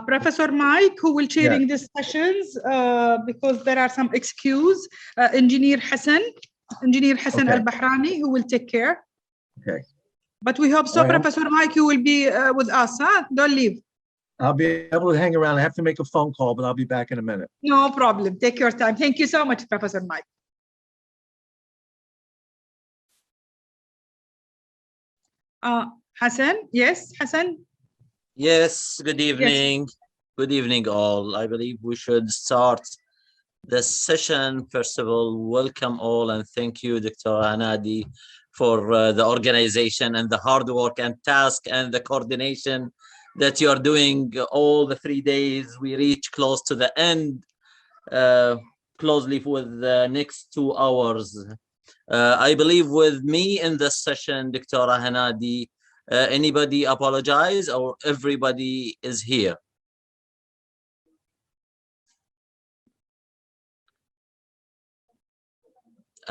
Professor Mike, who will chairing Yes. these sessions because there are some excuse. Engineer Hassan Okay. Al-Bahrani, who will take care. Okay. But we hope so, All right. Professor Mike, you will be with us, huh? Don't leave. I'll be able to hang around. I have to make a phone call, but I'll be back in a minute. No problem. Take your time. Thank you so much, Professor Mike. Hassan, yes, Hassan? Yes, good evening. Yes. Good evening, all. I believe we should start the session. First of all, welcome all, and thank you, Dr. Hanadi, for the organization and the hard work and task and the coordination that you are doing all the 3 days. We reach close to the end, closely with the next 2 hours. I believe with me in this session, Dr. Hanadi, anybody apologize or everybody is here?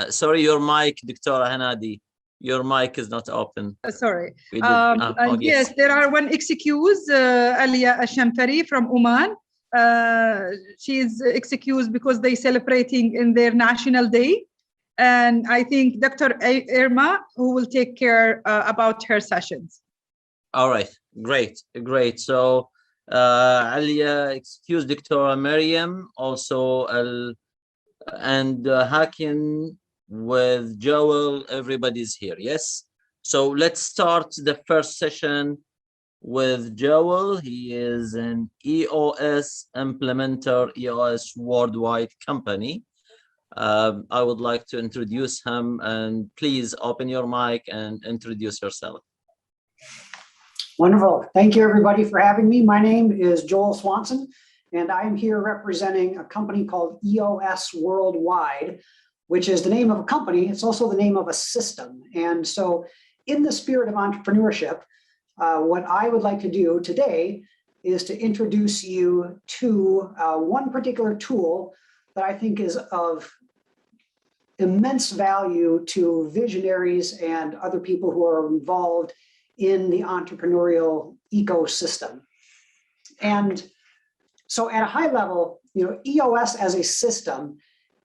Sorry, your mic, Dr. Hanadi. Your mic is not open. Sorry. Yes. Yes, there are one excuse, Alia Ashamfari from Oman. She is excused because they celebrating in their national day. And I think Dr. Irma, who will take care about her sessions. All right, great. So Alia, excuse Dr. Maryam, also and Hakim with Joel, everybody's here, yes? So let's start the first session with Joel. He is an EOS implementer, EOS worldwide company. I would like to introduce him, and please open your mic and introduce yourself. Wonderful. Thank you, everybody, for having me. My name is Joel Swanson, and I am here representing a company called EOS Worldwide, which is the name of a company. It's also the name of a system. And so in the spirit of entrepreneurship, what I would like to do today is to introduce you to one particular tool that I think is of immense value to visionaries and other people who are involved in the entrepreneurial ecosystem. And so at a high level, EOS as a system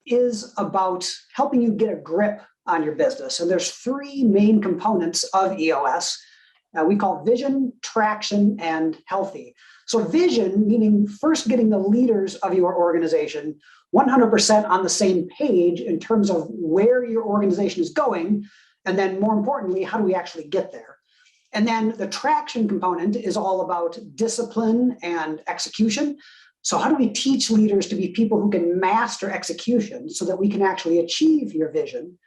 is about helping you get a grip on your business. And there's 3 main components of EOS. We call vision, traction, and healthy. So vision, meaning first getting the leaders of your organization 100% on the same page in terms of where your organization is going. And then more importantly, how do we actually get there? And then the traction component is all about discipline and execution. So how do we teach leaders to be people who can master execution so that we can actually achieve your vision?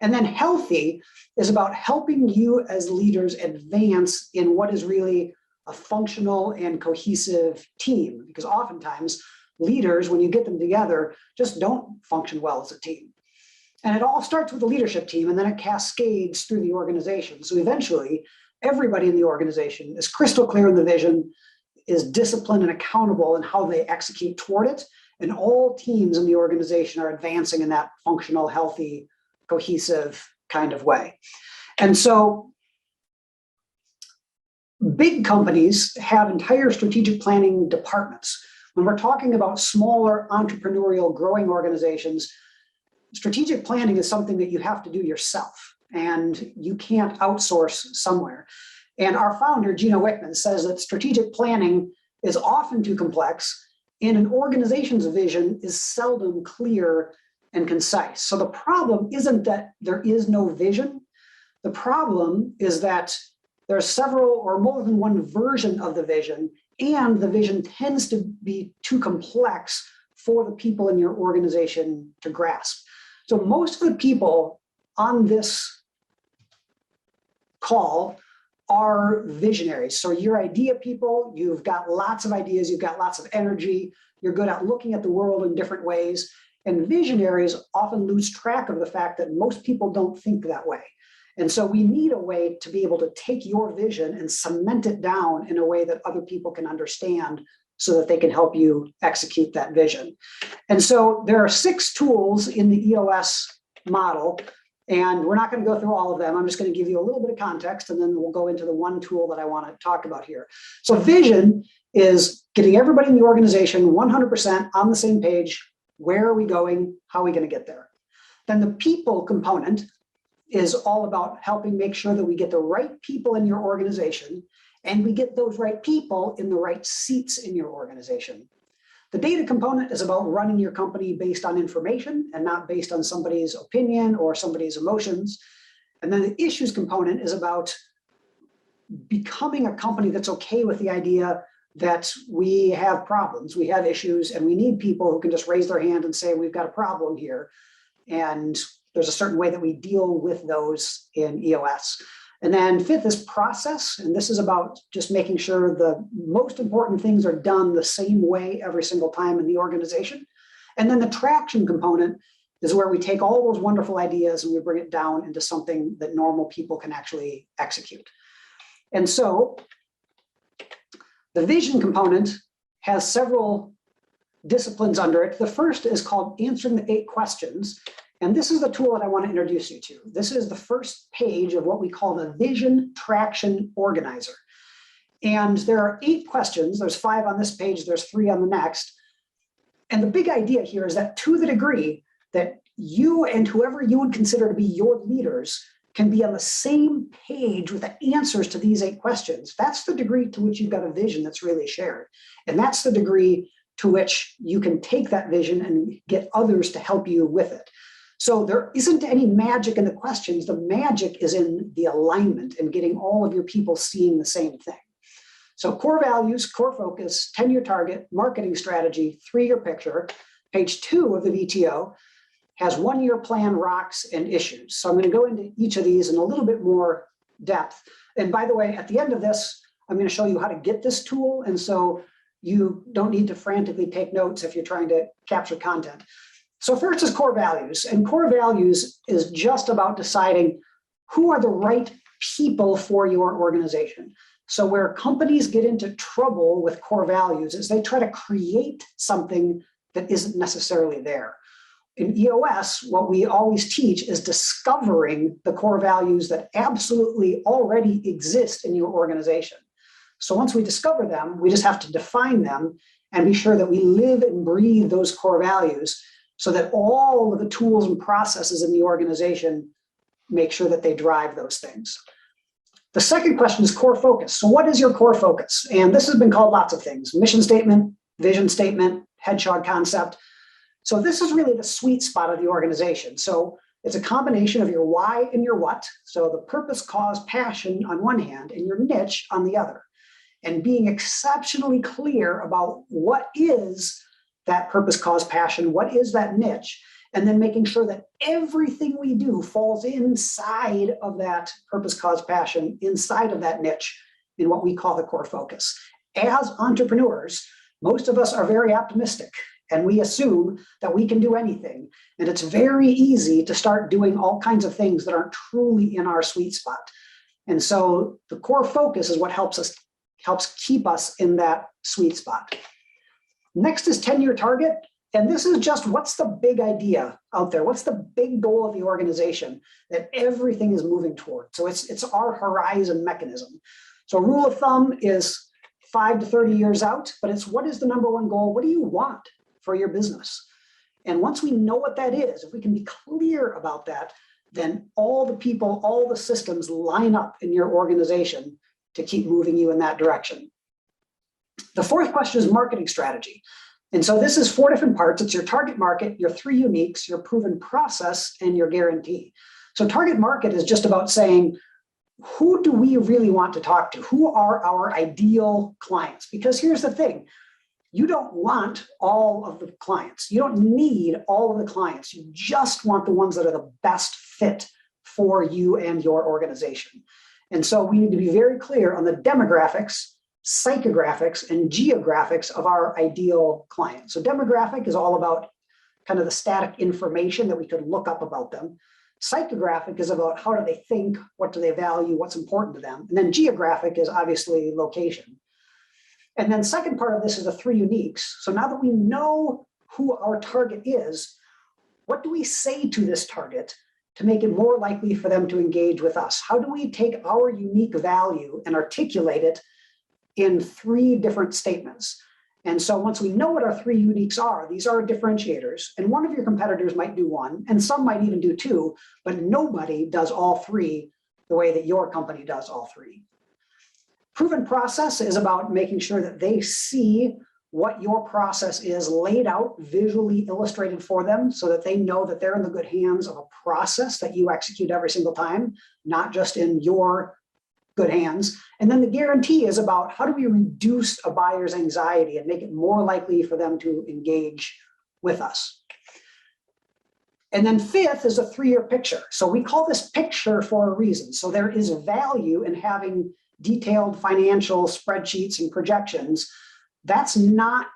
And then healthy is about helping you as leaders advance in what is really a functional and cohesive team. Because oftentimes leaders, when you get them together, just don't function well as a team. And it all starts with the leadership team, and then it cascades through the organization. So eventually, everybody in the organization is crystal clear in the vision, is disciplined and accountable in how they execute toward it. And all teams in the organization are advancing in that functional, healthy, cohesive kind of way. And so big companies have entire strategic planning departments. When we're talking about smaller entrepreneurial growing organizations, strategic planning is something that you have to do yourself, and you can't outsource somewhere. And our founder, Gino Wickman, says that strategic planning is often too complex, and an organization's vision is seldom clear and concise. So the problem isn't that there is no vision. The problem is that there are several or more than one version of the vision, and the vision tends to be too complex for the people in your organization to grasp. So most of the people on this call are visionaries. So you're idea people, you've got lots of ideas, you've got lots of energy, you're good at looking at the world in different ways. And visionaries often lose track of the fact that most people don't think that way. And so we need a way to be able to take your vision and cement it down in a way that other people can understand so that they can help you execute that vision. And so there are 6 tools in the EOS model, and we're not going to go through all of them. I'm just going to give you a little bit of context, and then we'll go into the one tool that I want to talk about here. So vision is getting everybody in the organization 100% on the same page. Where are we going? How are we going to get there? Then the people component is all about helping make sure that we get the right people in your organization, and we get those right people in the right seats in your organization. The data component is about running your company based on information and not based on somebody's opinion or somebody's emotions. And then the issues component is about becoming a company that's okay with the idea that we have problems, we have issues, and we need people who can just raise their hand and say, we've got a problem here. And there's a certain way that we deal with those in EOS. And then fifth is process. And this is about just making sure the most important things are done the same way every single time in the organization. And then the traction component is where we take all those wonderful ideas and we bring it down into something that normal people can actually execute. And so the vision component has several disciplines under it. The first is called answering the 8 questions. And this is the tool that I want to introduce you to. This is the first page of what we call the Vision Traction Organizer. And there are 8 questions. There's 5 on this page. There's 3 on the next. And the big idea here is that to the degree that you and whoever you would consider to be your leaders can be on the same page with the answers to these 8 questions, that's the degree to which you've got a vision that's really shared. And that's the degree to which you can take that vision and get others to help you with it. So there isn't any magic in the questions. The magic is in the alignment and getting all of your people seeing the same thing. So core values, core focus, 10-year target, marketing strategy, 3-year picture. Page 2 of the VTO has 1-year plan, rocks, and issues. So I'm going to go into each of these in a little bit more depth. And by the way, at the end of this, I'm going to show you how to get this tool. And so you don't need to frantically take notes if you're trying to capture content. So first is core values. And core values is just about deciding who are the right people for your organization. So where companies get into trouble with core values is they try to create something that isn't necessarily there. In EOS, what we always teach is discovering the core values that absolutely already exist in your organization. So once we discover them, we just have to define them and be sure that we live and breathe those core values so that all of the tools and processes in the organization make sure that they drive those things. The second question is core focus. So what is your core focus? And this has been called lots of things: mission statement, vision statement, hedgehog concept. So this is really the sweet spot of the organization. So it's a combination of your why and your what. So the purpose, cause, passion on one hand, and your niche on the other. And being exceptionally clear about what is that purpose, cause, passion, what is that niche, and then making sure that everything we do falls inside of that purpose, cause, passion, inside of that niche in what we call the core focus. As entrepreneurs, most of us are very optimistic. And we assume that we can do anything. And it's very easy to start doing all kinds of things that aren't truly in our sweet spot. And so the core focus is what helps keep us in that sweet spot. Next is 10-year target. And this is just what's the big idea out there? What's the big goal of the organization that everything is moving toward? So it's our horizon mechanism. So rule of thumb is 5 to 30 years out, but it's what is the number one goal? What do you want for your business? And once we know what that is, if we can be clear about that, then all the people, all the systems line up in your organization to keep moving you in that direction. The fourth question is marketing strategy. And so this is 4 different parts. It's your target market, your 3 uniques, your proven process, and your guarantee. So target market is just about saying, who do we really want to talk to? Who are our ideal clients? Because here's the thing. You don't want all of the clients. You don't need all of the clients. You just want the ones that are the best fit for you and your organization. And so we need to be very clear on the demographics, psychographics, and geographics of our ideal client. So demographic is all about kind of the static information that we could look up about them. Psychographic is about how do they think, what do they value, what's important to them. And then geographic is obviously location. And then second part of this is the 3 uniques. So now that we know who our target is, what do we say to this target to make it more likely for them to engage with us? How do we take our unique value and articulate it in 3 different statements. And so once we know what our 3 uniques are, these are differentiators, and one of your competitors might do 1, and some might even do 2, but nobody does all 3 the way that your company does all 3. Proven process is about making sure that they see what your process is laid out, visually illustrated for them, so that they know that they're in the good hands of a process that you execute every single time, not just in your good hands. And then the guarantee is about how do we reduce a buyer's anxiety and make it more likely for them to engage with us. And then 5th is a 3-year picture. So we call this picture for a reason. So there is value in having detailed financial spreadsheets and projections. That's not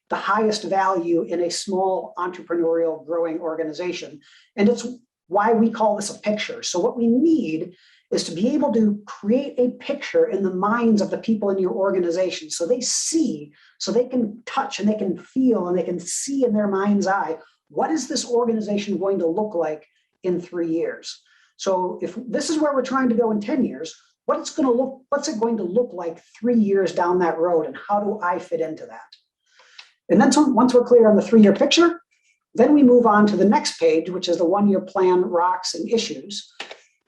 the highest value in a small entrepreneurial growing organization. And it's why we call this a picture. So what we need is to be able to create a picture in the minds of the people in your organization so they see, so they can touch and they can feel and they can see in their mind's eye, what is this organization going to look like in 3 years? So if this is where we're trying to go in 10 years, what's it going to look like 3 years down that road, and how do I fit into that? And then once we're clear on the 3-year picture, then we move on to the next page, which is the 1-year plan, rocks, and issues.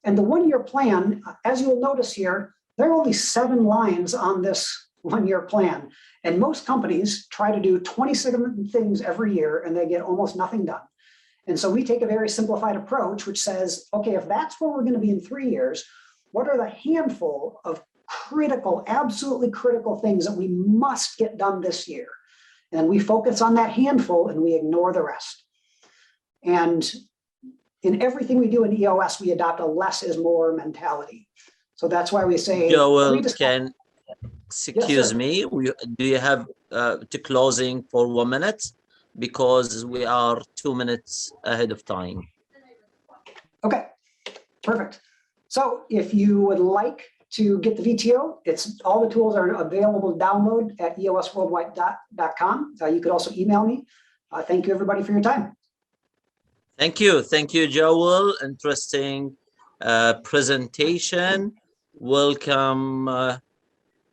And the 1-year plan, as you'll notice here, there are only 7 lines on this 1-year plan. And most companies try to do 27 things every year and they get almost nothing done. And so we take a very simplified approach, which says, okay, if that's where we're going to be in 3 years, what are the handful of critical, absolutely critical things that we must get done this year? And we focus on that handful and we ignore the rest. And in everything we do in EOS, we adopt a less is more mentality. So that's why we say— Joel, excuse Yes, me, do you have to closing for 1 minute? Because we are 2 minutes ahead of time. Okay, perfect. So if you would like to get the VTO, all the tools are available to download at eosworldwide.com. You could also email me. Thank you, everybody, for your time. Thank you, Joel. Interesting presentation. Welcome,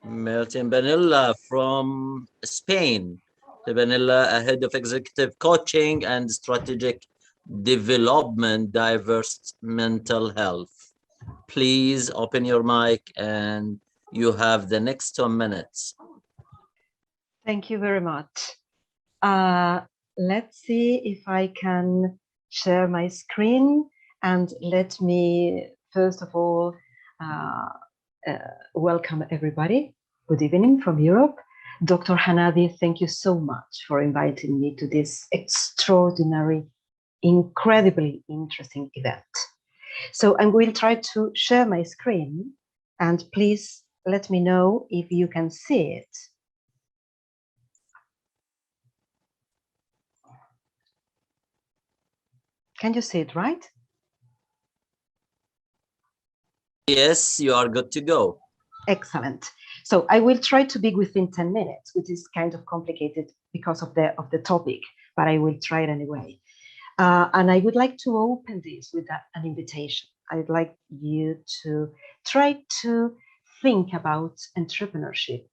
Martin Benilla from Spain. Benilla, a head of executive coaching and strategic development, diverse mental health. Please open your mic and you have the next 2 minutes. Thank you very much. Let's see if I can share my screen, and let me first of all welcome everybody. Good evening from Europe. Dr. Hanadi, thank you so much for inviting me to this extraordinary, incredibly interesting event. So I will try to share my screen, and please let me know if you can see it. Can you see it, right? Yes, you are good to go. Excellent. So I will try to be within 10 minutes, which is kind of complicated because of the topic, but I will try it anyway. And I would like to open this with an invitation. I'd like you to try to think about entrepreneurship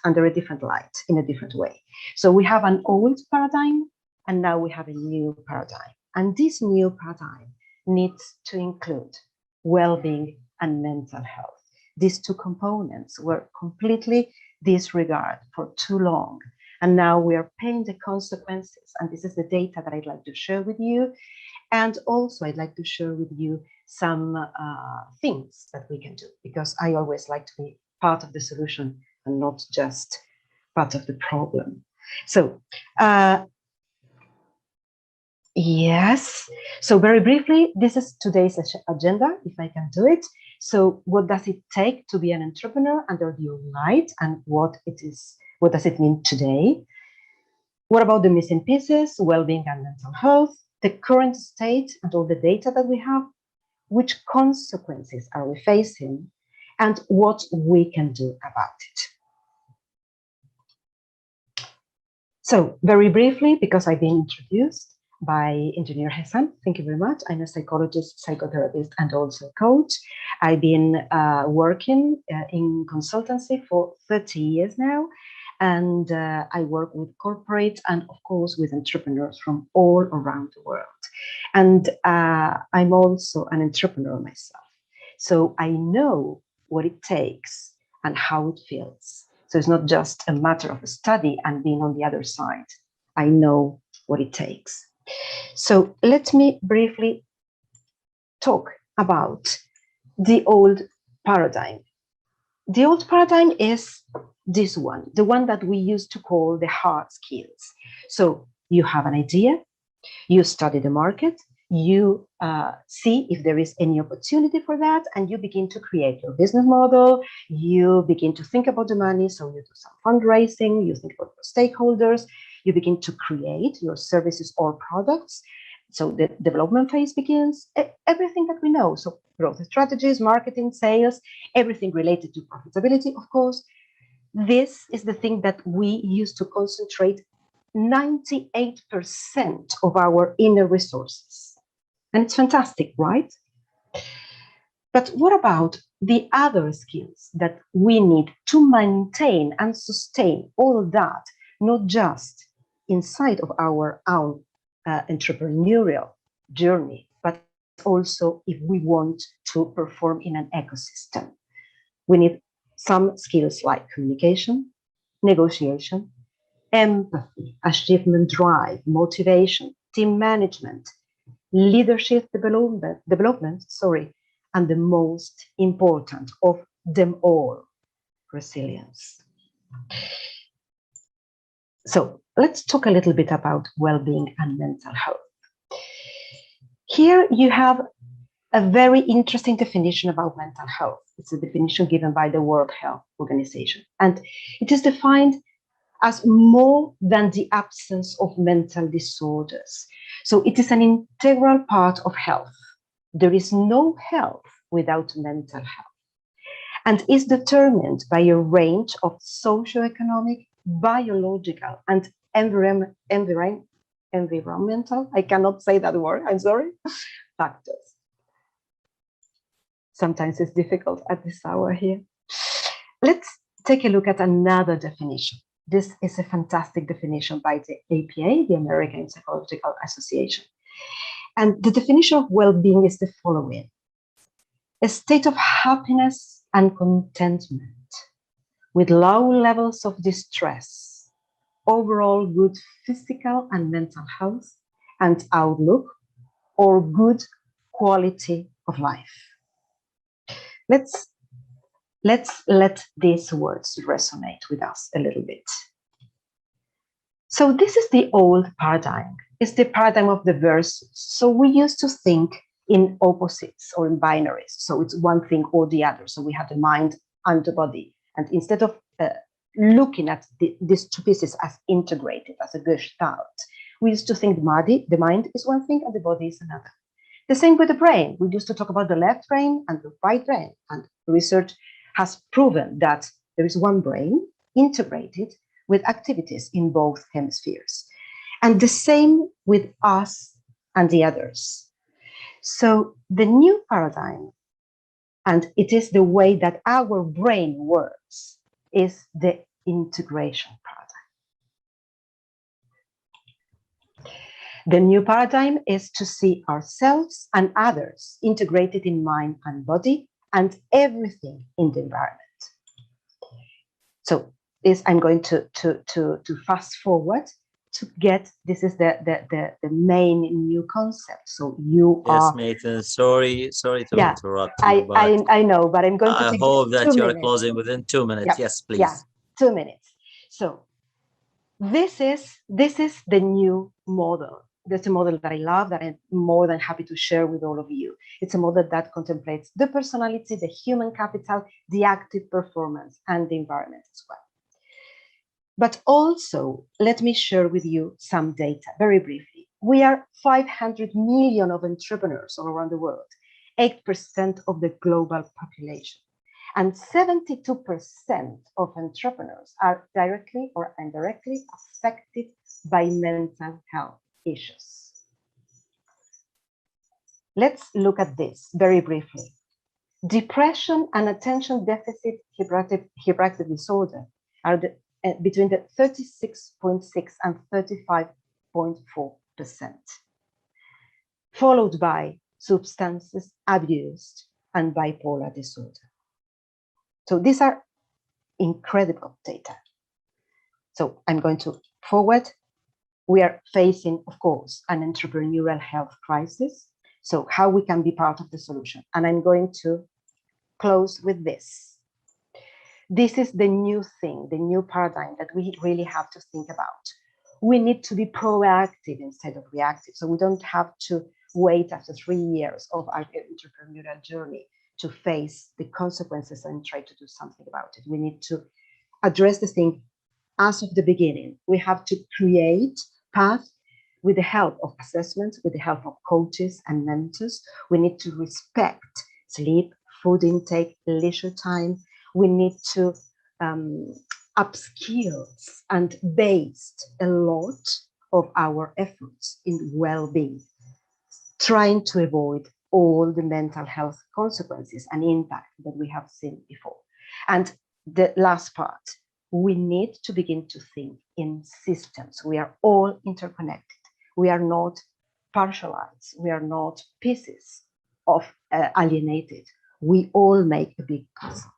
under a different light, in a different way. So we have an old paradigm, and now we have a new paradigm. And this new paradigm needs to include well-being and mental health. These 2 components were completely disregarded for too long. And now we are paying the consequences. And this is the data that I'd like to share with you. And also I'd like to share with you some things that we can do, because I always like to be part of the solution and not just part of the problem. So, yes. So very briefly, this is today's agenda, if I can do it. So what does it take to be an entrepreneur under the old light, and what does it mean today? What about the missing pieces, well-being and mental health, the current state and all the data that we have? Which consequences are we facing, and what we can do about it? So very briefly, because I've been introduced, by Engineer Hassan. Thank you very much. I'm a psychologist, psychotherapist, and also coach. I've been working in consultancy for 30 years now, and I work with corporates and, of course, with entrepreneurs from all around the world. And I'm also an entrepreneur myself. So I know what it takes and how it feels. So it's not just a matter of a study and being on the other side. I know what it takes. So let me briefly talk about the old paradigm. The old paradigm is this one, the one that we used to call the hard skills. So you have an idea, you study the market, you see if there is any opportunity for that, and you begin to create your business model. You begin to think about the money, so you do some fundraising, you think about your stakeholders, you begin to create your services or products. So the development phase begins, everything that we know. So growth strategies, marketing, sales, everything related to profitability, of course. This is the thing that we used to concentrate 98% of our inner resources. And it's fantastic, right? But what about the other skills that we need to maintain and sustain all that, not just inside of our own entrepreneurial journey, but also if we want to perform in an ecosystem? We need some skills like communication, negotiation, empathy, achievement drive, motivation, team management, leadership development, and the most important of them all, resilience. So let's talk a little bit about well-being and mental health. Here you have a very interesting definition about mental health. It's a definition given by the World Health Organization, and it is defined as more than the absence of mental disorders. So it is an integral part of health. There is no health without mental health, and is determined by a range of socioeconomic, biological, and environmental, I cannot say that word, I'm sorry, factors. Sometimes it's difficult at this hour here. Let's take a look at another definition. This is a fantastic definition by the APA, the American Psychological Association. And the definition of well-being is the following: a state of happiness and contentment with low levels of distress, overall good physical and mental health and outlook, or good quality of life. Let's let these words resonate with us a little bit. So this is the old paradigm. It's the paradigm of the versus. So we used to think in opposites or in binaries. So it's one thing or the other. So we have the mind and the body. And instead of looking at these two pieces as integrated, as a gestalt, we used to think the mind is one thing and the body is another. The same with the brain. We used to talk about the left brain and the right brain. And research has proven that there is one brain integrated with activities in both hemispheres. And the same with us and the others. So the new paradigm, and it is the way that our brain works, is the integration paradigm. The new paradigm is to see ourselves and others integrated in mind and body and everything in the environment. So this, I'm going to fast forward to get, this is the main new concept. So you Yes, are... Nathan, sorry to interrupt you, but I know, but I'm going to I take hope that 2 you're minutes. closing within 2 minutes. Yeah. Yes, please. Yeah, 2 minutes. So this is the new model. That's a model that I love, that I'm more than happy to share with all of you. It's a model that contemplates the personality, the human capital, the active performance, and the environment as well. But also, let me share with you some data very briefly. We are 500 million of entrepreneurs all around the world, 8% of the global population. And 72% of entrepreneurs are directly or indirectly affected by mental health issues. Let's look at this very briefly. Depression and attention deficit hyperactive disorder are between the 36.6 and 35.4%, followed by substances abuse and bipolar disorder. So these are incredible data. So I'm going to forward. We are facing, of course, an entrepreneurial health crisis. So how we can be part of the solution. And I'm going to close with this. This is the new thing, the new paradigm that we really have to think about. We need to be proactive instead of reactive. So we don't have to wait after 3 years of our entrepreneurial journey to face the consequences and try to do something about it. We need to address the thing as of the beginning. We have to create paths with the help of assessments, with the help of coaches and mentors. We need to respect sleep, food intake, leisure time. We need to upskill and base a lot of our efforts in well-being, trying to avoid all the mental health consequences and impact that we have seen before. And the last part, we need to begin to think in systems. We are all interconnected. We are not partialized. We are not pieces of alienated. We all make a big puzzle.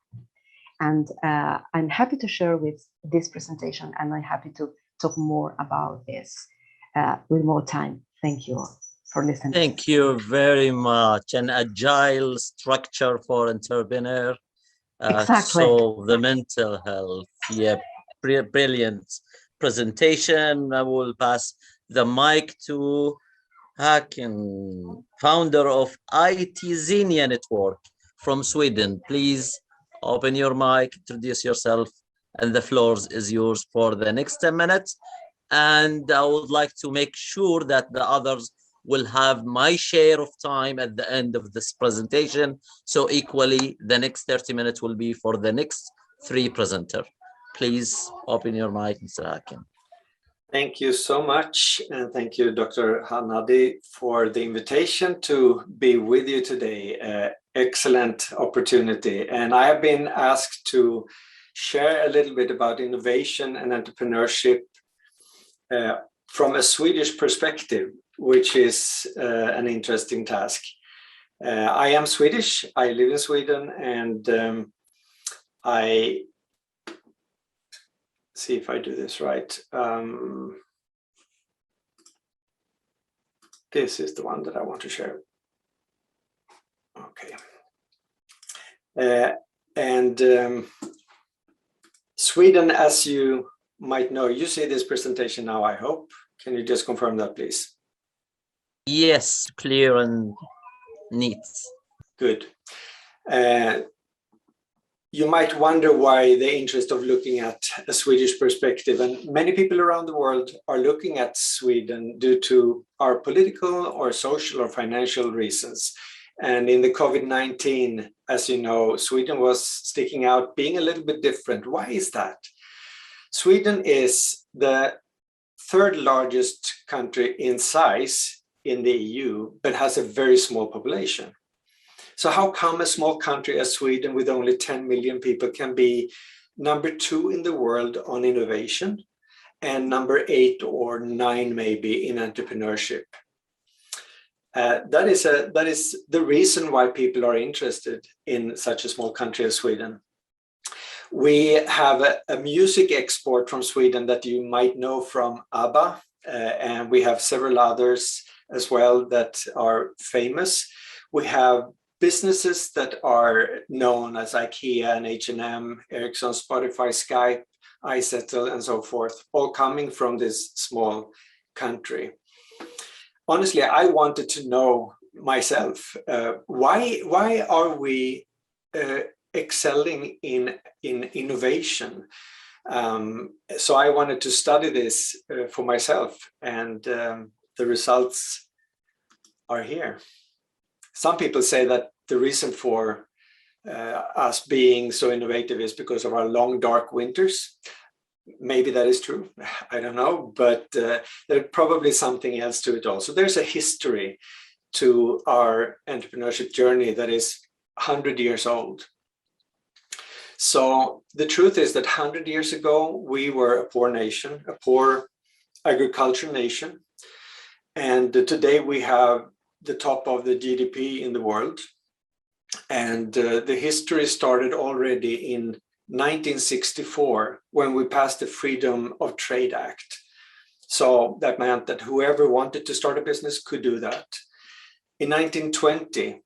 And I'm happy to share with this presentation, and I'm happy to talk more about this with more time. Thank you all for listening. Thank you very much. An agile structure for entrepreneur. Exactly. So the mental health, yeah, brilliant presentation. I will pass the mic to Hakan, founder of IT Xenia Network from Sweden. Please open your mic, introduce yourself, and the floor is yours for the next 10 minutes. And I would like to make sure that the others will have my share of time at the end of this presentation. So equally, the next 30 minutes will be for the next 3 presenters. Please open your mic, Mr. Hakan. Thank you so much. And thank you, Dr. Hanadi, for the invitation to be with you today. Excellent opportunity. And I have been asked to share a little bit about innovation and entrepreneurship from a Swedish perspective, which is an interesting task. I am Swedish. I live in Sweden, and I see if I do this right. This is the one that I want to share. Okay. Sweden, as you might know, you see this presentation now, I hope. Can you just confirm that, please? Yes, clear and neat. Good. You might wonder why the interest of looking at a Swedish perspective, and many people around the world are looking at Sweden due to our political or social or financial reasons. And in the COVID-19, as you know, Sweden was sticking out, being a little bit different. Why is that? Sweden is the 3rd largest country in size in the EU, but has a very small population. So how come a small country as Sweden with only 10 million people can be number 2 in the world on innovation and number 8 or 9 maybe in entrepreneurship? That is the reason why people are interested in such a small country as Sweden. We have a music export from Sweden that you might know from ABBA, and we have several others as well that are famous. We have businesses that are known as IKEA and H&M, Ericsson, Spotify, Skype, iSettle, and so forth, all coming from this small country. Honestly, I wanted to know myself, why are we excelling in innovation? So I wanted to study this for myself, and the results are here. Some people say that the reason for us being so innovative is because of our long, dark winters. Maybe that is true. I don't know, but there's probably something else to it also. There's a history to our entrepreneurship journey that is 100 years old. So the truth is that 100 years ago, we were a poor nation, a poor agricultural nation. And today we have the top of the GDP in the world. And the history started already in 1964 when we passed the Freedom of Trade Act. So that meant that whoever wanted to start a business could do that. In 1920,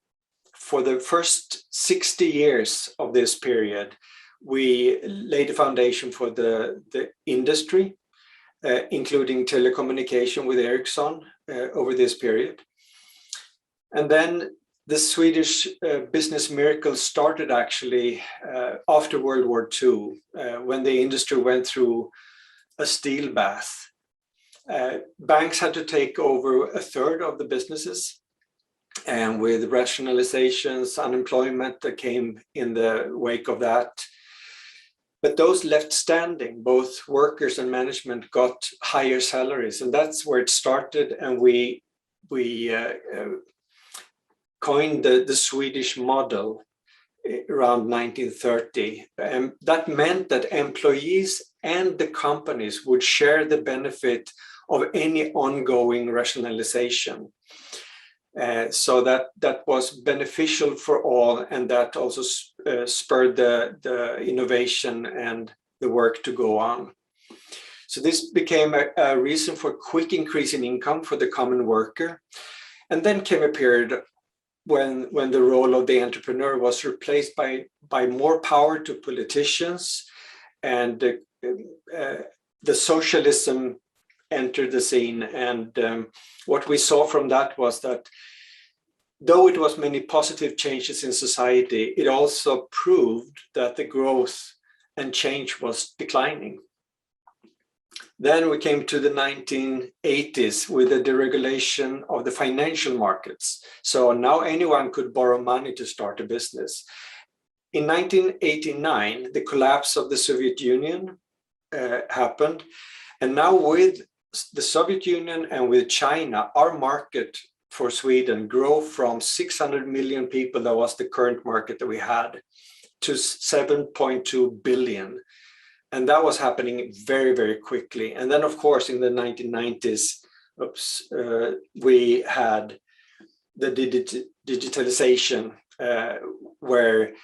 for the first 60 years of this period, we laid the foundation for the industry, including telecommunication with Ericsson over this period. And then the Swedish business miracle started actually after World War II, when the industry went through a steel bath. Banks had to take over a third of the businesses, and with rationalizations, unemployment that came in the wake of that. But those left standing, both workers and management, got higher salaries, and that's where it started. And we coined the Swedish model around 1930. And that meant that employees and the companies would share the benefit of any ongoing rationalization. So that was beneficial for all, and that also spurred the innovation and the work to go on. So this became a reason for quick increase in income for the common worker. And then came a period when the role of the entrepreneur was replaced by more power to politicians, and the socialism entered the scene. And what we saw from that was that though it was many positive changes in society, it also proved that the growth and change was declining. Then we came to the 1980s with the deregulation of the financial markets. So now anyone could borrow money to start a business. In 1989, the collapse of the Soviet Union happened. And now with the Soviet Union and with China, our market for Sweden grew from 600 million people, that was the current market that we had, to 7.2 billion. And that was happening very, very quickly. And then, of course, in the 1990s, we had the digitalization, where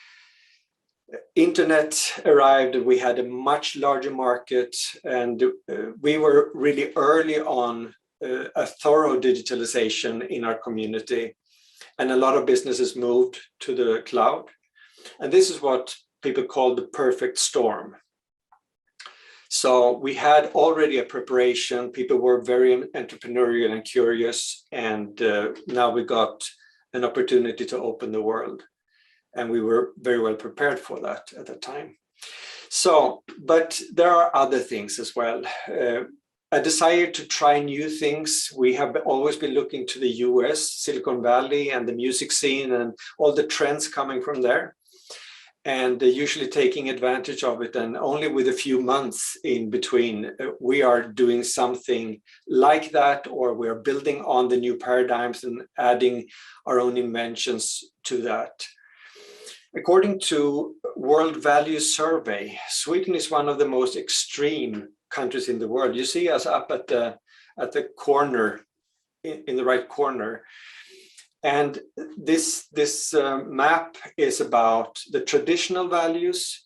internet arrived. We had a much larger market, and we were really early on a thorough digitalization in our community. And a lot of businesses moved to the cloud. And this is what people call the perfect storm. So we had already a preparation. People were very entrepreneurial and curious. And now we got an opportunity to open the world. And we were very well prepared for that at the time. So, but there are other things as well. A desire to try new things. We have always been looking to the US, Silicon Valley, and the music scene and all the trends coming from there. And usually taking advantage of it, and only with a few months in between, we are doing something like that, or we're building on the new paradigms and adding our own inventions to that. According to World Values Survey, Sweden is one of the most extreme countries in the world. You see us up at the corner, in the right corner. And this map is about the traditional values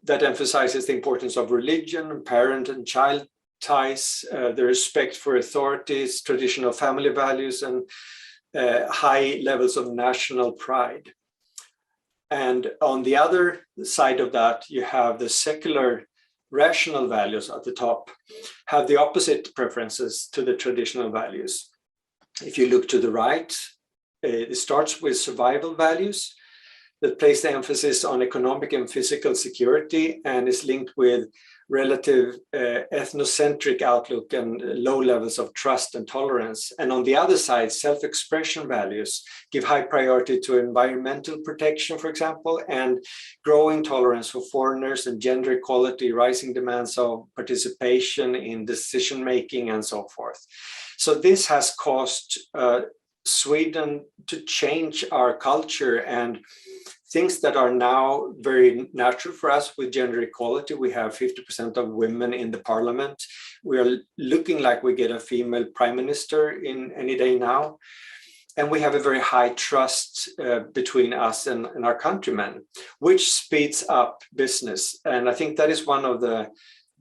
that emphasizes the importance of religion, parent and child ties, the respect for authorities, traditional family values, and high levels of national pride. And on the other side of that, you have the secular rational values at the top, have the opposite preferences to the traditional values. If you look to the right, it starts with survival values that place the emphasis on economic and physical security, and is linked with relative ethnocentric outlook and low levels of trust and tolerance. And on the other side, self-expression values give high priority to environmental protection, for example, and growing tolerance for foreigners and gender equality, rising demands of participation in decision-making, and so forth. So this has caused Sweden to change our culture and things that are now very natural for us with gender equality. We have 50% of women in the parliament. We are looking like we get a female prime minister in any day now. And we have a very high trust between us and our countrymen, which speeds up business. And I think that is one of the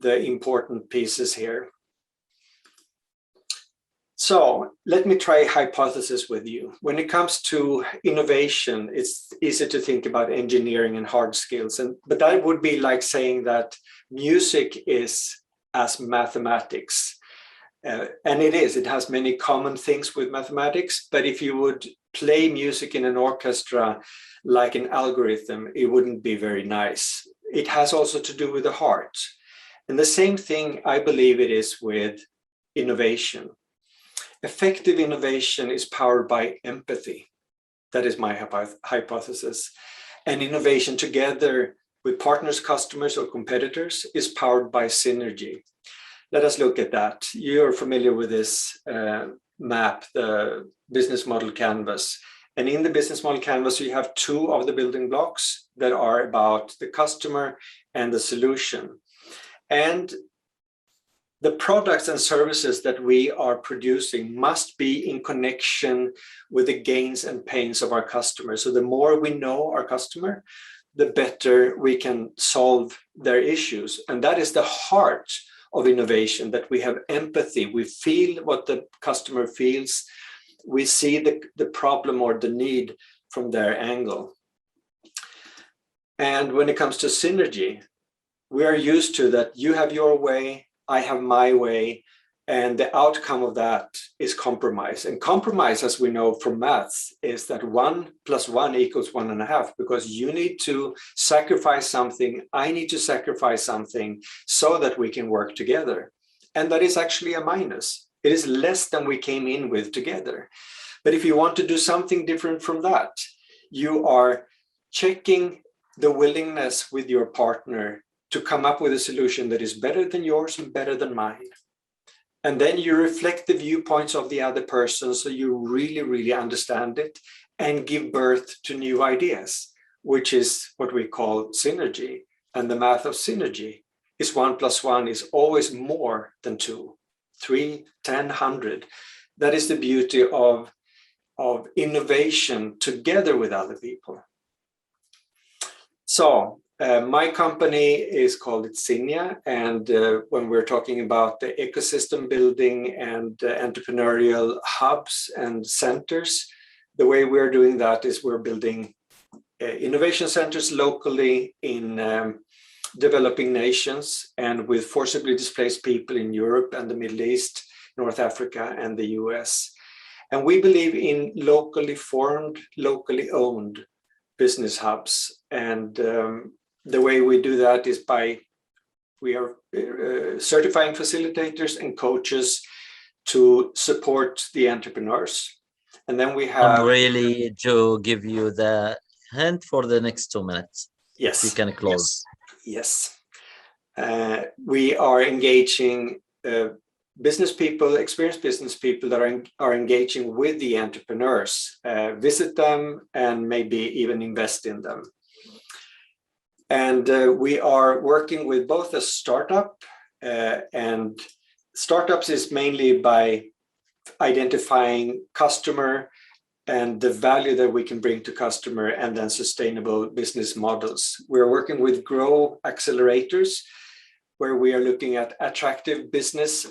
important pieces here. So let me try a hypothesis with you. When it comes to innovation, it's easy to think about engineering and hard skills, but that would be like saying that music is as mathematics. And it has many common things with mathematics, but if you would play music in an orchestra like an algorithm, it wouldn't be very nice. It has also to do with the heart. And the same thing, I believe it is with innovation. Effective innovation is powered by empathy. That is my hypothesis. And innovation together with partners, customers, or competitors is powered by synergy. Let us look at that. You're familiar with this map, the business model canvas. And in the business model canvas, you have two of the building blocks that are about the customer and the solution. And the products and services that we are producing must be in connection with the gains and pains of our customers. So the more we know our customer, the better we can solve their issues. And that is the heart of innovation, that we have empathy. We feel what the customer feels. We see the problem or the need from their angle. And when it comes to synergy, we are used to that you have your way, I have my way, and the outcome of that is compromise. And compromise, as we know from maths, is that 1 + 1 = 1.5, because you need to sacrifice something, I need to sacrifice something so that we can work together. And that is actually a minus. It is less than we came in with together. But if you want to do something different from that, you are checking the willingness with your partner to come up with a solution that is better than yours and better than mine. And then you reflect the viewpoints of the other person so you really, really understand it and give birth to new ideas, which is what we call synergy. And the math of synergy is 1 + 1 is always more than 2, 3, 10, 100. That is the beauty of innovation together with other people. So my company is called Itzinia, and when we're talking about the ecosystem building and entrepreneurial hubs and centers, the way we're doing that is we're building innovation centers locally in developing nations and with forcibly displaced people in Europe and the Middle East, North Africa, and the US. And we believe in locally formed, locally owned business hubs. And the way we do that is we are certifying facilitators and coaches to support the entrepreneurs. And then we have... I'm really to give you the hint for the next 2 minutes. Yes. You can close. Yes. We are engaging business people, experienced business people that are engaging with the entrepreneurs, visit them and maybe even invest in them. And we are working with both a startup and startups is mainly by identifying customer and the value that we can bring to customer and then sustainable business models. We're working with grow accelerators, where we are looking at attractive business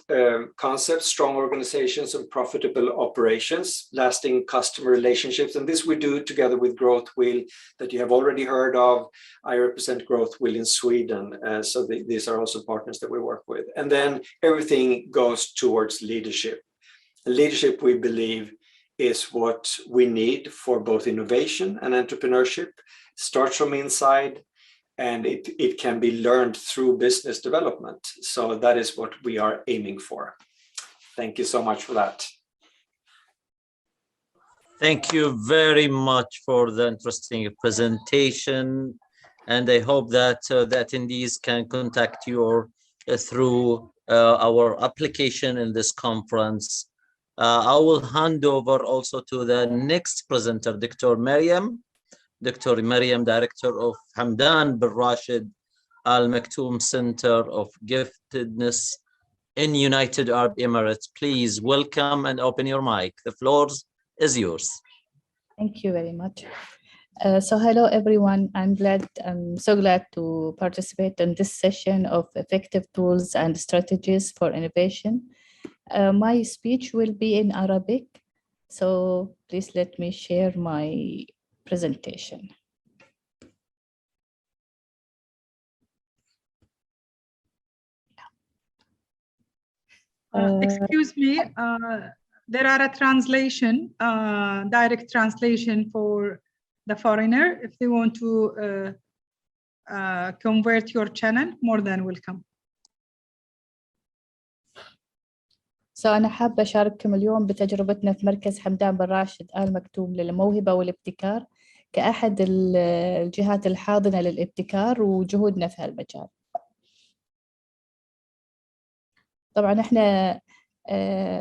concepts, strong organizations, and profitable operations, lasting customer relationships. And this we do together with Growth Wheel that you have already heard of. I represent Growth Wheel in Sweden. So these are also partners that we work with. And then everything goes towards leadership. Leadership, we believe, is what we need for both innovation and entrepreneurship. Starts from inside, and it can be learned through business development. So that is what we are aiming for. Thank you so much for that. Thank you very much for the interesting presentation. And I hope that the attendees can contact you through our application in this conference I will hand over also to the next presenter, Dr. Mariam. Dr. Mariam, Director of Hamdan bin Rashid Al Maktoum Center of Giftedness in United Arab Emirates. Please welcome and open your mic. The floor is yours. Thank you very much. So hello everyone. I'm so glad to participate in this session of effective tools and strategies for innovation. My speech will be in Arabic, so please let me share my presentation. Excuse me, there are a translation, direct translation for the foreigner. If they want to convert your channel, more than welcome. أنا حابة أشارككم اليوم بتجربتنا في مركز حمدان بن راشد آل مكتوم للموهبة والابتكار كأحد الجهات الحاضنة للابتكار وجهودنا في هالمجال. طبعا احنا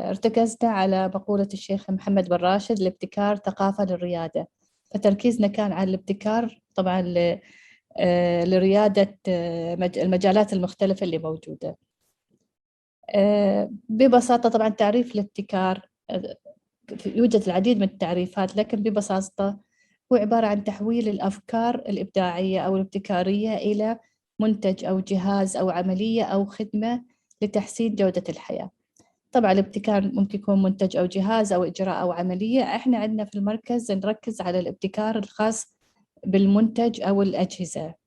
ارتكزنا على مقولة الشيخ محمد بن راشد: الابتكار ثقافة للريادة. فتركيزنا كان على الابتكار طبعا لريادة المجالات المختلفة اللي موجودة. ببساطة طبعا تعريف الابتكار يوجد العديد من التعريفات، لكن ببساطة هو عبارة عن تحويل الأفكار الإبداعية أو الابتكارية إلى منتج أو جهاز أو عملية أو خدمة لتحسين جودة الحياة. طبعا الابتكار ممكن يكون منتج أو جهاز أو إجراء أو عملية. إحنا عندنا في المركز نركز على الابتكار الخاص بالمنتج أو الأجهزة.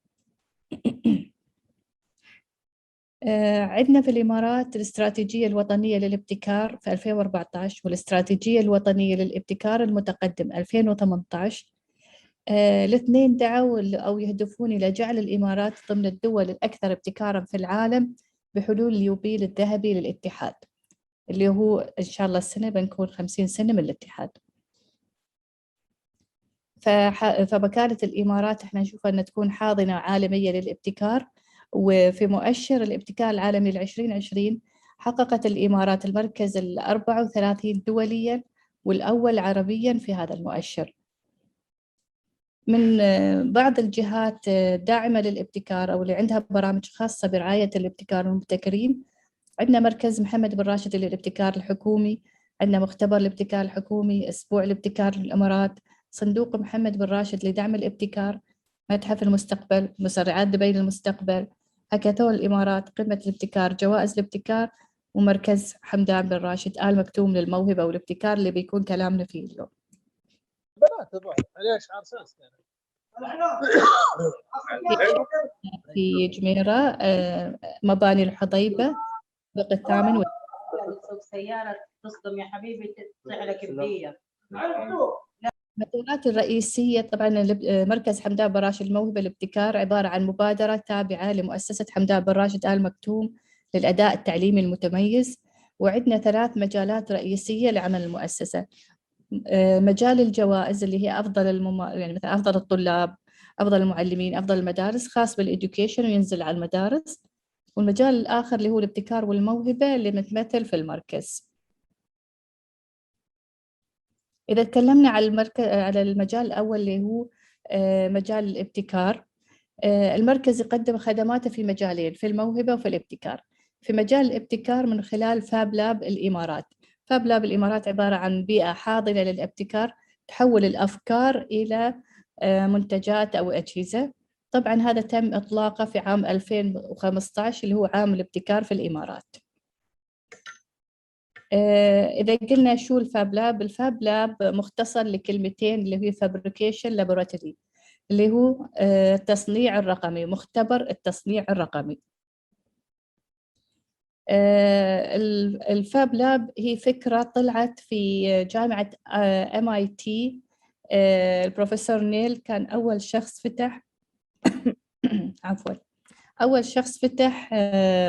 عندنا في الإمارات الاستراتيجية الوطنية للابتكار في 2014 والاستراتيجية الوطنية للابتكار المتقدم 2018. الاثنين دعوا أو يهدفون إلى جعل الإمارات ضمن الدول الأكثر ابتكاراً في العالم بحلول اليوبيل الذهبي للاتحاد، اللي هو إن شاء الله السنة بنكون 50 سنة من الاتحاد. فمكانة الإمارات احنا نشوف أن تكون حاضنة عالمية للابتكار. وفي مؤشر الابتكار العالمي 2020 حققت الإمارات المركز 34 دولياً والأول عربياً في هذا المؤشر. من بعض الجهات داعمة للابتكار أو اللي عندها برامج خاصة برعاية الابتكار والمبتكرين، عندنا مركز محمد بن راشد للابتكار الحكومي، عندنا مختبر الابتكار الحكومي، أسبوع الابتكار للإمارات، صندوق محمد بن راشد لدعم الابتكار، متحف المستقبل، مسرعات دبي للمستقبل، هاكاثون الإمارات، قمة الابتكار، جوائز الابتكار، ومركز حمدان بن راشد آل مكتوم للموهبة والابتكار اللي بيكون كلامنا فيه اليوم. في جميرة مباني الحضيبة الطابق الثامن. سيارة تصدم يا حبيبي تطلع لك بدية. المبادرات الرئيسية طبعا مركز حمدان بن راشد الموهبة الابتكار عبارة عن مبادرة تابعة لمؤسسة حمدان بن راشد آل مكتوم للأداء التعليمي المتميز، وعندنا 3 مجالات رئيسية لعمل المؤسسة. مجال الجوائز اللي هي أفضل يعني مثلا أفضل الطلاب، أفضل المعلمين، أفضل المدارس، خاص بالإديوكيشن وينزل على المدارس. والمجال الآخر اللي هو الابتكار والموهبة اللي متمثل في المركز. إذا تكلمنا على المجال الأول اللي هو مجال الابتكار، المركز يقدم خدماته في مجالين، في الموهبة وفي الابتكار. في مجال الابتكار من خلال فاب لاب الإمارات. فاب لاب الإمارات عبارة عن بيئة حاضنة للابتكار تحول الأفكار إلى منتجات أو أجهزة. طبعا هذا تم إطلاقه في عام 2015 اللي هو عام الابتكار في الإمارات. إذا قلنا شو الفاب لاب، الفاب لاب مختصر لكلمتين اللي هي فابريكيشن لابوراتوري، اللي هو التصنيع الرقمي، مختبر التصنيع الرقمي. الفاب لاب هي فكرة طلعت في جامعة MIT. البروفيسور نيل كان أول شخص فتح عفوا أول شخص فتح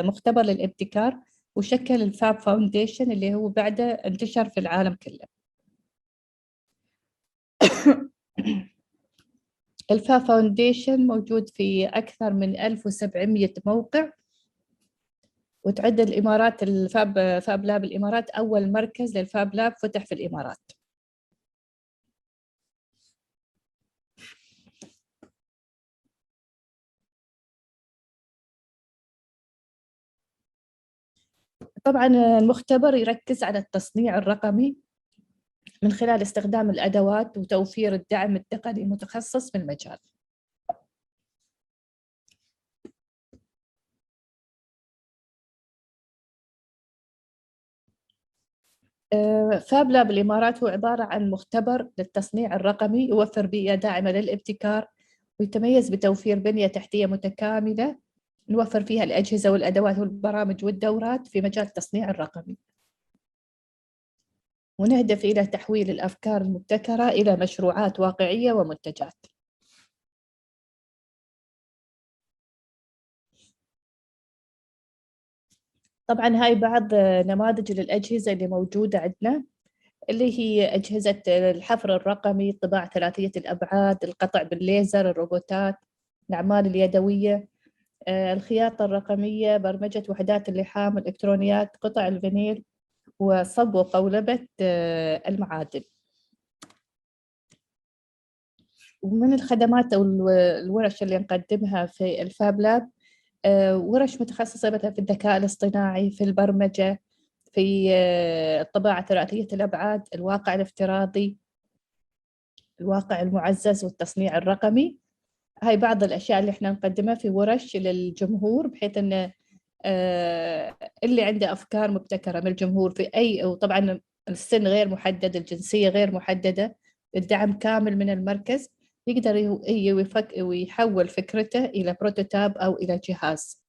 مختبر للابتكار، وشكل الفاب فاونديشن اللي هو بعده انتشر في العالم كله. الفاب فاونديشن موجود في أكثر من 1700 موقع، وتعد الإمارات فاب لاب الإمارات أول مركز للفاب لاب فتح في الإمارات. طبعا المختبر يركز على التصنيع الرقمي من خلال استخدام الأدوات وتوفير الدعم التقني المتخصص في المجال. فاب لاب الإمارات هو عبارة عن مختبر للتصنيع الرقمي يوفر بيئة داعمة للابتكار، ويتميز بتوفير بنية تحتية متكاملة نوفر فيها الأجهزة والأدوات والبرامج والدورات في مجال التصنيع الرقمي، ونهدف إلى تحويل الأفكار المبتكرة إلى مشروعات واقعية ومنتجات. طبعا هاي بعض نماذج للأجهزة اللي موجودة عندنا، اللي هي أجهزة الحفر الرقمي، الطباعة ثلاثية الأبعاد، القطع بالليزر، الروبوتات، الأعمال اليدوية، الخياطة الرقمية، برمجة وحدات اللحام، الإلكترونيات، قطع الفينيل، وصب وقولبة المعادن. ومن الخدمات أو الورش اللي نقدمها في الفاب لاب ورش متخصصة مثلا في الذكاء الاصطناعي، في البرمجة، في الطباعة ثلاثية الأبعاد، الواقع الافتراضي، الواقع المعزز، والتصنيع الرقمي. هاي بعض الأشياء اللي احنا نقدمها في ورش للجمهور، بحيث أن اللي عنده أفكار مبتكرة من الجمهور في أي، وطبعا السن غير محدد، الجنسية غير محددة، الدعم كامل من المركز، يقدر ويحول فكرته إلى بروتوتايب أو إلى جهاز.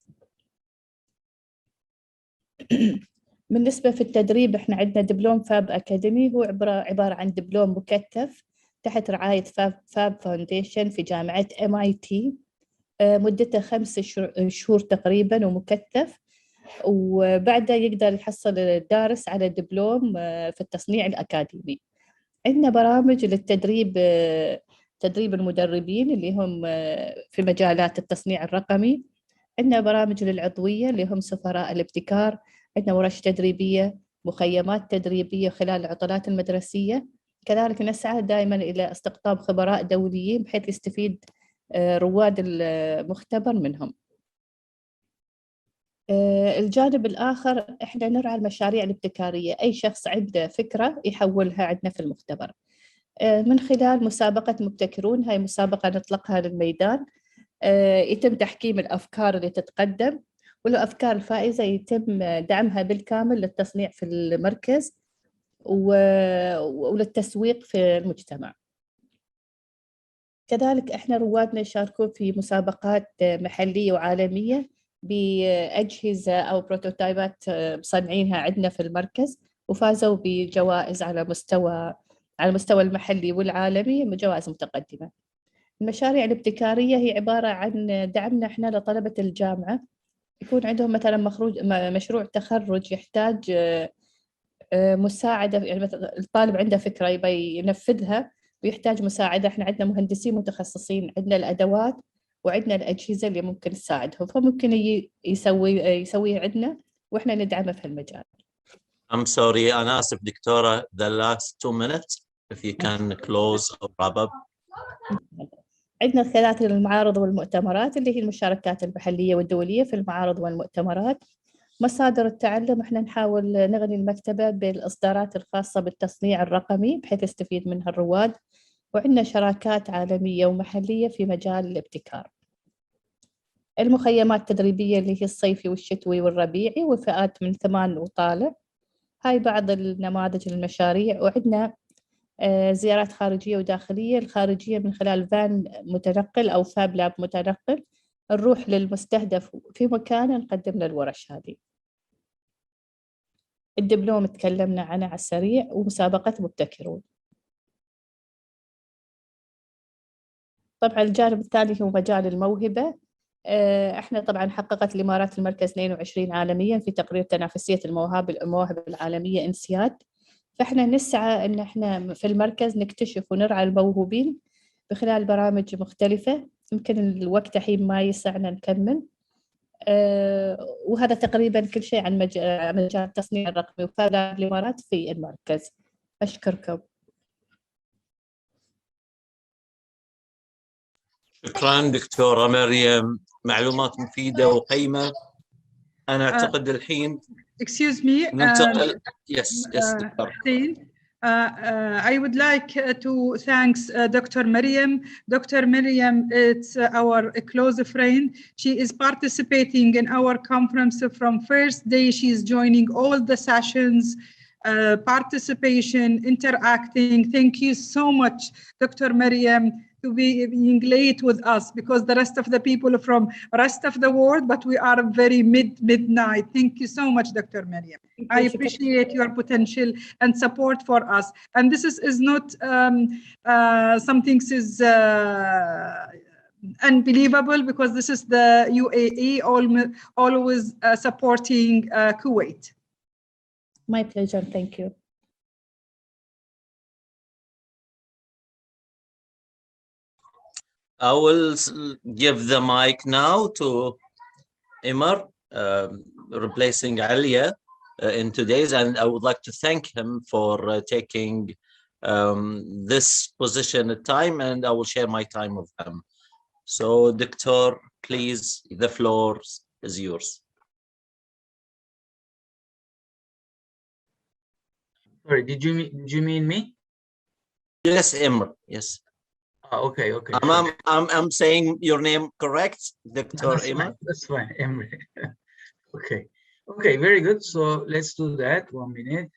بالنسبة في التدريب احنا عندنا دبلوم فاب أكاديمي، هو عبارة عن دبلوم مكثف تحت رعاية فاب فاونديشن في جامعة MIT، مدته 5 شهور تقريبا ومكثف، وبعده يقدر يحصل الدارس على دبلوم في التصنيع الأكاديمي. عندنا برامج للتدريب، تدريب المدربين اللي هم في مجالات التصنيع الرقمي. عندنا برامج للعضوية اللي هم سفراء الابتكار. عندنا ورش تدريبية، مخيمات تدريبية خلال العطلات المدرسية. كذلك نسعى دائما إلى استقطاب خبراء دوليين بحيث يستفيد رواد المختبر منهم. الجانب الآخر إحنا نرعى المشاريع الابتكارية، أي شخص عنده فكرة يحولها عندنا في المختبر من خلال مسابقة مبتكرون. هاي مسابقة نطلقها للميدان، يتم تحكيم الأفكار اللي تتقدم، والأفكار الفائزة يتم دعمها بالكامل للتصنيع في المركز وللتسويق في المجتمع. كذلك إحنا روادنا يشاركون في مسابقات محلية وعالمية بأجهزة أو بروتوتايبات مصنعينها عندنا في المركز، وفازوا بجوائز على المستوى المحلي والعالمي، جوائز متقدمة. المشاريع الابتكارية هي عبارة عن دعمنا إحنا لطلبة الجامعة، يكون عندهم مثلا مشروع تخرج يحتاج مساعدة، يعني مثلا الطالب عنده فكرة يبي ينفذها ويحتاج مساعدة، إحنا عندنا مهندسين متخصصين، عندنا الأدوات وعندنا الأجهزة اللي ممكن تساعدهم، فممكن يسويه عندنا وإحنا ندعمه في المجال. I'm sorry, أنا آسف دكتورة, the last 2 minutes if you can close or wrap up. عندنا الخيارات للمعارض والمؤتمرات اللي هي المشاركات المحلية والدولية في المعارض والمؤتمرات. مصادر التعلم، احنا نحاول نغني المكتبة بالإصدارات الخاصة بالتصنيع الرقمي بحيث يستفيد منها الرواد، وعندنا شراكات عالمية ومحلية في مجال الابتكار. المخيمات التدريبية اللي هي الصيفي والشتوي والربيعي، وفئات من 8 وطالع. هاي بعض النماذج المشاريع. وعندنا زيارات خارجية وداخلية. الخارجية من خلال فان متنقل أو فاب لاب متنقل، نروح للمستهدف في مكان نقدم له الورش هذه. الدبلوم تكلمنا عنه على السريع، ومسابقة مبتكرون. طبعا الجانب الثاني هو مجال الموهبة. احنا طبعا حققت الإمارات المركز 22 عالميا في تقرير تنافسية المواهب العالمية إنسياد. فإحنا نسعى إن إحنا في المركز نكتشف ونرعى الموهوبين بخلال برامج مختلفة. يمكن الوقت الحين ما يسعنا نكمل. وهذا تقريبا كل شيء عن مجال التصنيع الرقمي وفائدة الإمارات في المركز. أشكركم. شكرا دكتورة مريم، معلومات مفيدة وقيمة. أنا أعتقد الحين Excuse me. ننتقل. Yes, دكتور. I would like to thank Dr. Mariam. Dr. Mariam, it's our close friend. She is participating in our conference from first day. She's joining all the sessions, participation, interacting. Thank you so much, Dr. Mariam, to be being late with us, because the rest of the people from rest of the world, but we are very midnight. Thank you so much, Dr. Mariam. I appreciate your potential and support for us. And this is not something is unbelievable, because this is the UAE always supporting Kuwait. My pleasure. Thank you. I will give the mic now to Imar, replacing Alia in today's, and I would like to thank him for taking this position at time, and I will share my time with him. So, Doctor, please, the floor is yours. Sorry, did you mean me? Yes, Imar. Yes. Okay. I'm saying your name correct, Dr. Imar? That's fine, Emre. Okay, very good. So let's do that. 1 minute.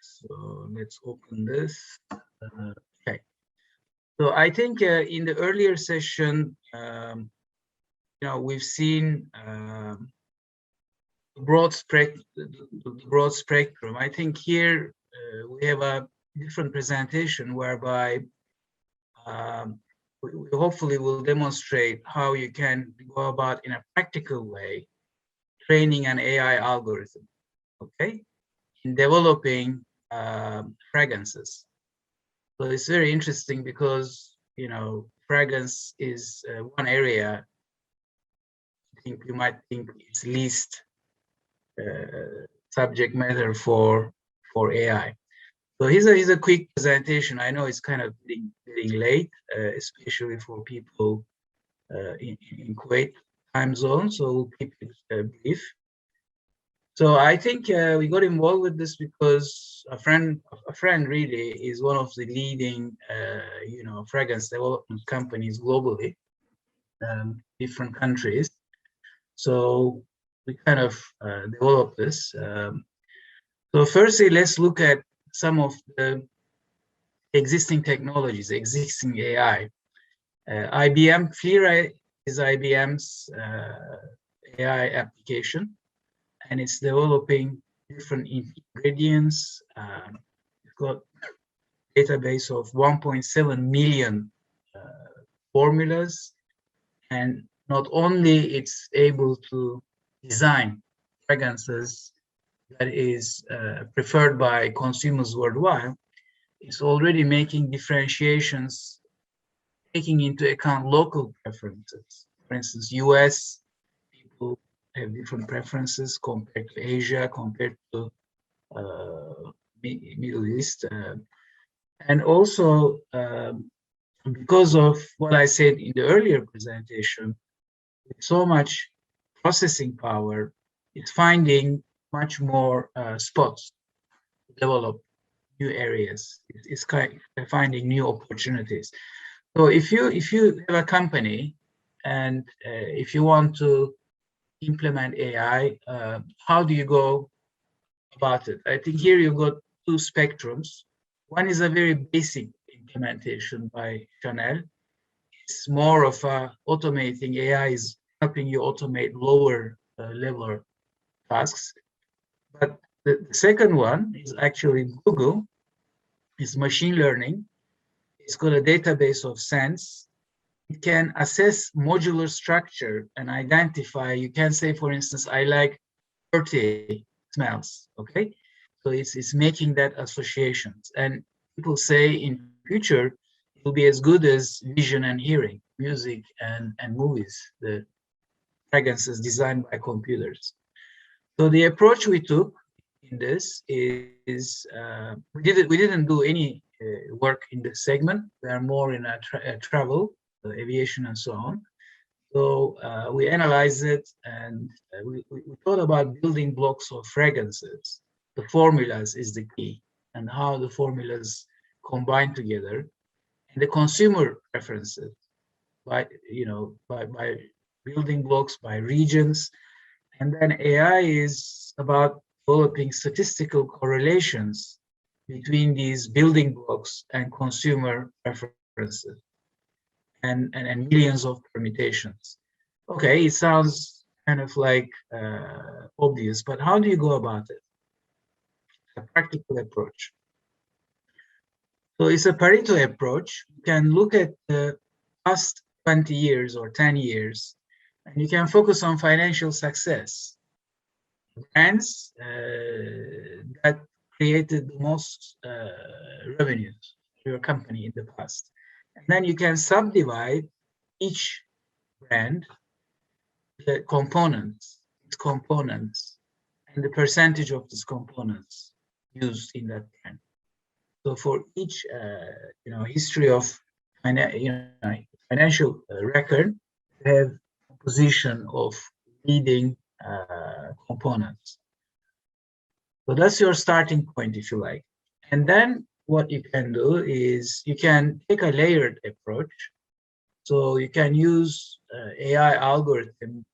So let's open this. Okay. So I think in the earlier session, we've seen broad spectrum. I think here we have a different presentation whereby we hopefully will demonstrate how you can go about in a practical way training an AI algorithm, okay, in developing fragrances. So it's very interesting because, fragrance is one area I think you might think it's least subject matter for AI. So here's a quick presentation. I know it's kind of getting late, especially for people in Kuwait time zone, so we'll keep it brief. So I think we got involved with this because a friend really is one of the leading, fragrance development companies globally, different countries. So we kind of developed this. So firstly, let's look at some of the existing technologies, existing AI. IBM Flira is IBM's AI application, and it's developing different ingredients. It's got a database of 1.7 million formulas, and not only it's able to design fragrances that is preferred by consumers worldwide, it's already making differentiations, taking into account local preferences. For instance, US people have different preferences compared to Asia, compared to Middle East. And also, because of what I said in the earlier presentation, with so much processing power, it's finding much more spots to develop new areas. It's kind of finding new opportunities. So if you have a company and if you want to implement AI, how do you go about it? I think here you've got two spectrums. One is a very basic implementation by Chanel. It's more of a automating. AI is helping you automate lower level tasks. But the second one is actually Google. It's machine learning. It's got a database of sense. It can assess modular structure and identify. You can say, for instance, I like earthy smells, okay? So it's making that associations. And people say in future, it will be as good as vision and hearing, music and movies. The fragrances designed by computers. So the approach we took in this is we didn't do any work in this segment. We are more in travel, aviation, and so on. So we analyzed it, and we thought about building blocks of fragrances. The formulas is the key, and how the formulas combine together, and the consumer preferences by building blocks by regions. And then AI is about developing statistical correlations between these building blocks and consumer preferences, and millions of permutations. Okay, it sounds kind of like obvious, but how do you go about it? A practical approach. So it's a Pareto approach. You can look at the past 20 years or 10 years, and you can focus on financial success. Brands that created the most revenues for your company in the past. And then you can subdivide each brand, the components, and the percentage of these components used in that brand. So for each, history of financial record, you have a position of leading components. So that's your starting point, if you like. And then what you can do is you can take a layered approach. So you can use AI algorithm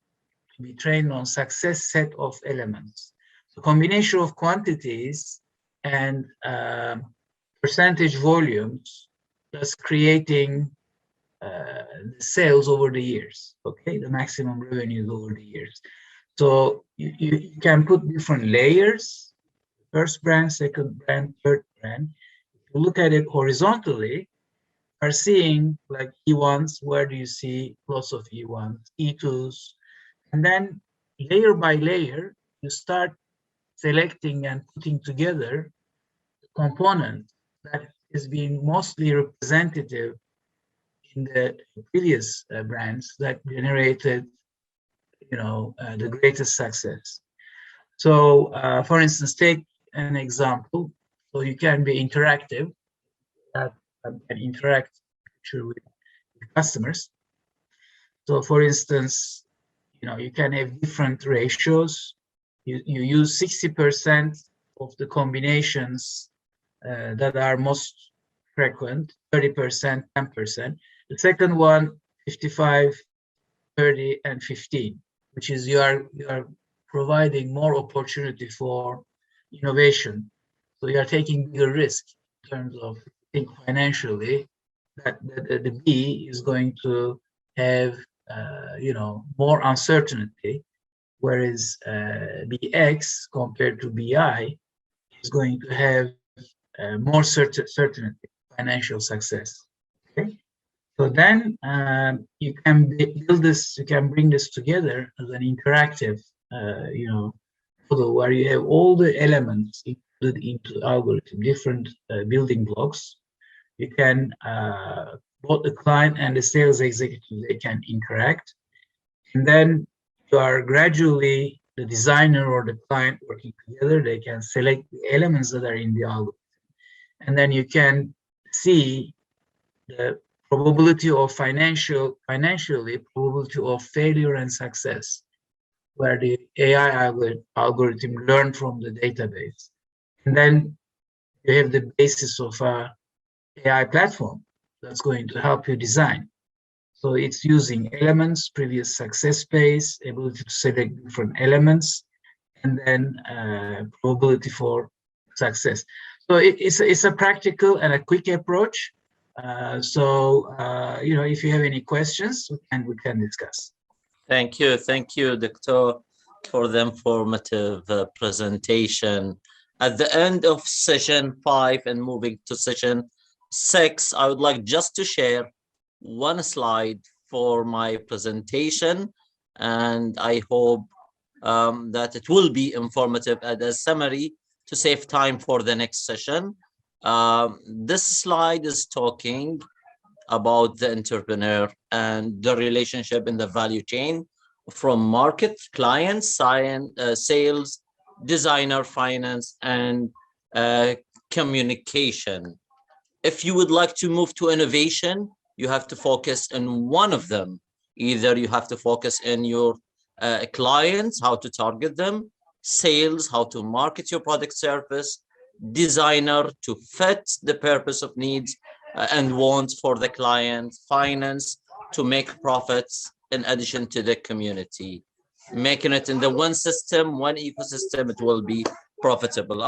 to be trained on success set of elements. The combination of quantities and percentage volumes, thus creating the sales over the years, okay, the maximum revenues over the years. So you can put different layers, first brand, second brand, third brand. If you look at it horizontally, are seeing like E1s, where do you see lots of E1s, E2s, and then layer by layer, you start selecting and putting together the component that is being mostly representative in the previous brands that generated, the greatest success. So, for instance, take an example. So you can be interactive, that can interact with customers. So, for instance, you can have different ratios. You use 60% of the combinations that are most frequent, 30%, 10%. The second one, 55, 30, and 15, which is you are providing more opportunity for innovation. So you are taking bigger risk in terms of think financially that the B is going to have more uncertainty, whereas BX compared to BI is going to have more certainty, financial success. Okay, so then you can build this, you can bring this together as an interactive, model where you have all the elements included into algorithm, different building blocks. You can both the client and the sales executive, they can interact, and then you are gradually the designer or the client working together. They can select the elements that are in the algorithm, and then you can see the probability of financially probability of failure and success, where the AI algorithm learn from the database, and then you have the basis of a AI platform that's going to help you design. So it's using elements, previous success base, ability to select different elements, and then probability for success. So it's a practical and a quick approach. If you have any questions, we can discuss. Thank you, Doctor, for the informative presentation. At the end of session 5 and moving to session 6, I would like just to share one slide for my presentation, and I hope that it will be informative as a summary to save time for the next session. This slide is talking about the entrepreneur and the relationship in the value chain from market, clients, science, sales, designer, finance, and communication. If you would like to move to innovation, you have to focus on one of them. Either you have to focus in your clients, how to target them, sales, how to market your product service, designer to fit the purpose of needs and wants for the client, finance to make profits in addition to the community. Making it in the one system, one ecosystem, it will be profitable.